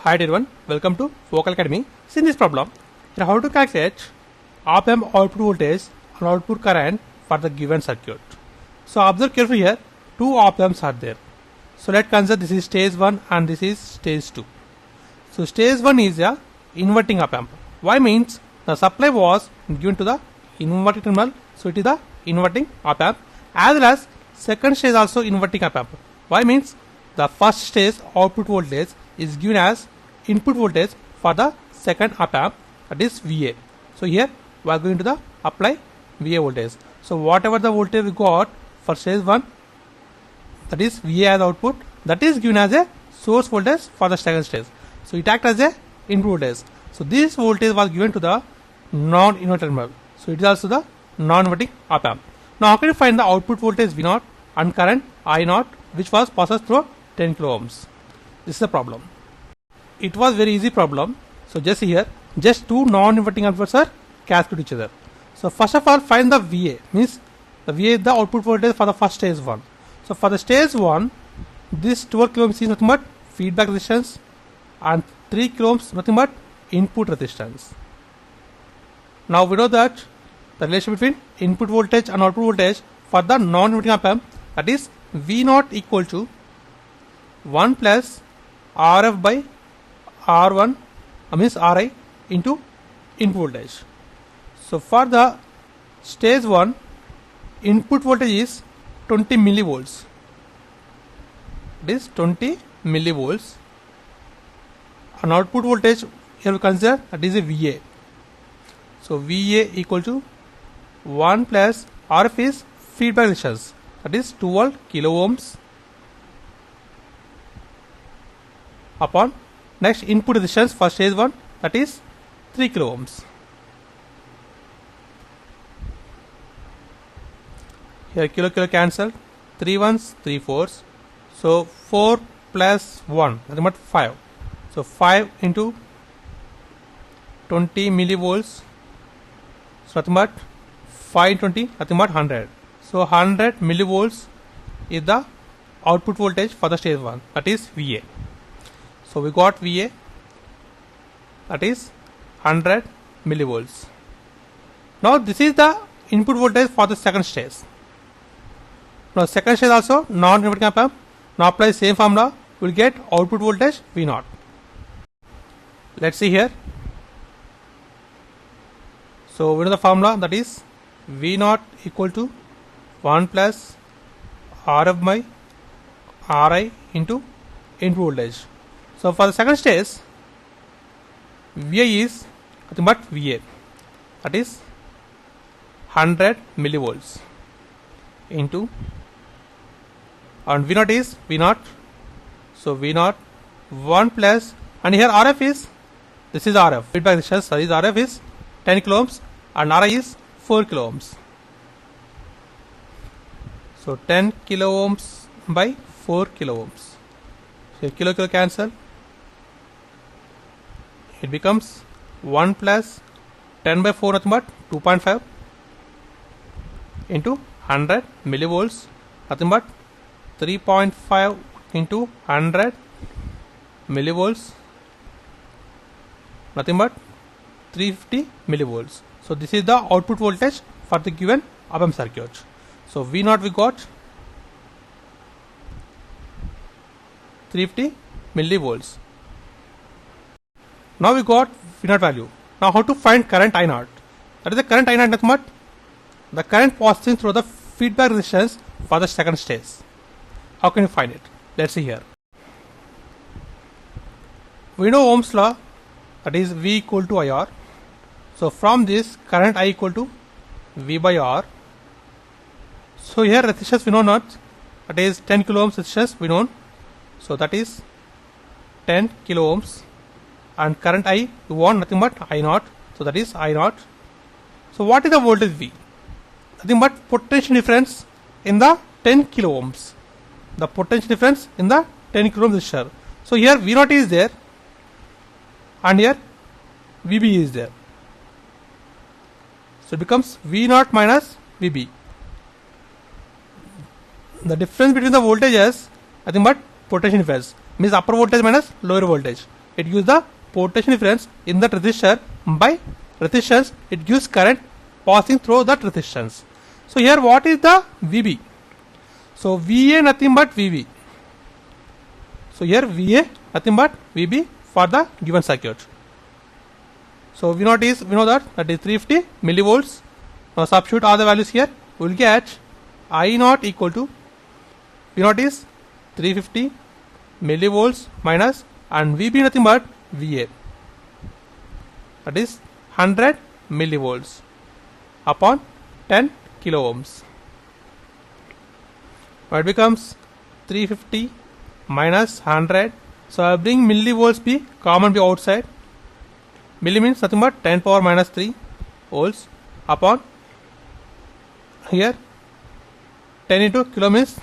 Hi everyone, welcome to Vocal Academy. See in this problem, here how to calculate op amp output voltage and output current for the given circuit. So observe carefully here, two op amps are there. So let's consider this is stage 1 and this is stage 2. So stage 1 is a inverting op amp. Why means the supply was given to the inverting terminal, so it is the inverting op amp, as well as second stage also inverting op amp. Why means the first stage output voltage is given as input voltage for the second op amp, that is VA. So here we are going to the apply VA voltage. So whatever the voltage we got for stage 1, that is VA as output, that is given as a source voltage for the second stage. So it acts as a input voltage. So this voltage was given to the non-inverting terminal. So it is also the non-inverting op amp. Now how can you find the output voltage V0 and current I0 which was passes through 10 kilo ohms? This is the problem. It was very easy problem. So just here, just two non-inverting amplifiers are cascade each other. So first of all, find the VA, means the VA is the output voltage for the first stage 1. So for the stage 1, this 12 kilo ohms is nothing but feedback resistance and 3 kilo ohms nothing but input resistance. Now we know that the relation between input voltage and output voltage for the non-inverting op amp, that is V0 equal to 1 plus RF by R1, means Ri into input voltage. So for the stage 1, input voltage is 20 millivolts. It is 20 millivolts. And output voltage here we consider that is a VA. So VA equal to 1 plus RF is feedback resistance, that is 12 kilo ohms upon next input resistance for stage 1, that is 3 kilo ohms. Here kilo cancel, 3 ones, 3 fours. So 4 plus 1, nothing but 5. So 5 into 20 millivolts, so nothing but 520, nothing but 100. So 100 millivolts is the output voltage for the stage 1, that is VA. So we got VA, that is 100 millivolts. Now this is the input voltage for the second stage. Now second stage also non-inverting op amp. Now apply same formula, we will get output voltage V0. Let's see here. So we know the formula, that is V0 equal to 1 plus RF by Ri into input voltage. So for the second stage, VA is nothing but VA, that is 100 millivolts into, and V0 is V0. So V0 1 plus, and here RF is, this is RF feedback resistance, that is RF is 10 kilo ohms and Ri is 4 kilo ohms. So 10 kilo ohms by 4 kilo ohms. So kilo cancel. It becomes 1 plus 10 by 4 nothing but 2.5 into 100 millivolts, nothing but 3.5 into 100 millivolts, nothing but 350 millivolts. So this is the output voltage for the given op amp circuit. So V0 we got 350 millivolts. Now we got V0 value. Now how to find current I0? That is the current I0 nothing but the current passing through the feedback resistance for the second stage. How can you find it? Let's see here. We know Ohm's law, that is V equal to IR. So from this current I equal to V by R. So here resistance we know not, that is 10 kilo ohms resistance we know. So that is 10 kilo ohms. And current I we want nothing but I0, so that is I0. So what is the voltage V? Nothing but potential difference in the 10 kilo ohms. The potential difference in the 10 kilo ohms resistor. So here V0 is there and here VB is there. So it becomes V0 minus VB. The difference between the voltages, nothing but potential difference, means upper voltage minus lower voltage. it gives the potential difference in that resistor. By resistance, it gives current passing through that resistance. So here what is the VB? So VA nothing but VB. So here VA nothing but VB for the given circuit. So V0 is, we know that is 350 millivolts. Now substitute all the values here. We will get I0 equal to V0 is 350 millivolts minus, and VB nothing but VA, that is 100 millivolts upon 10 kilo ohms. Now it becomes 350 minus 100. So I bring millivolts be common be outside. Milli means nothing but 10 power minus 3 volts upon here 10 into kilo means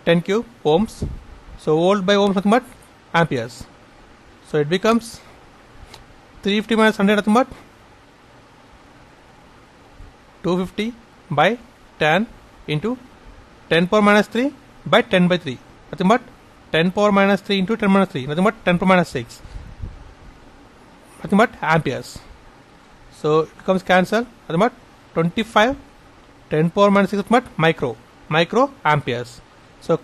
10 cube ohms. So volt by ohms nothing but amperes. So it becomes 350 minus 100 nothing but 250 by 10 into 10 power minus 3 by 10 by 3, nothing but 10 power minus 3 into 10 minus 3, nothing but 10 power minus 6, nothing but amperes. So it becomes cancel, nothing but 25 10 power minus 6 but micro amperes. So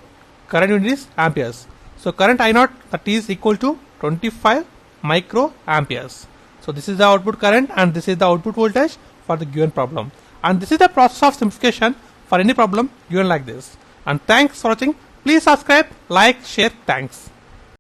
current unit is amperes. So current I0 that is equal to 25 micro amperes. So this is the output current and this is the output voltage for the given problem. And this is the process of simplification for any problem given like this. And thanks for watching. Please subscribe, like, share. Thanks.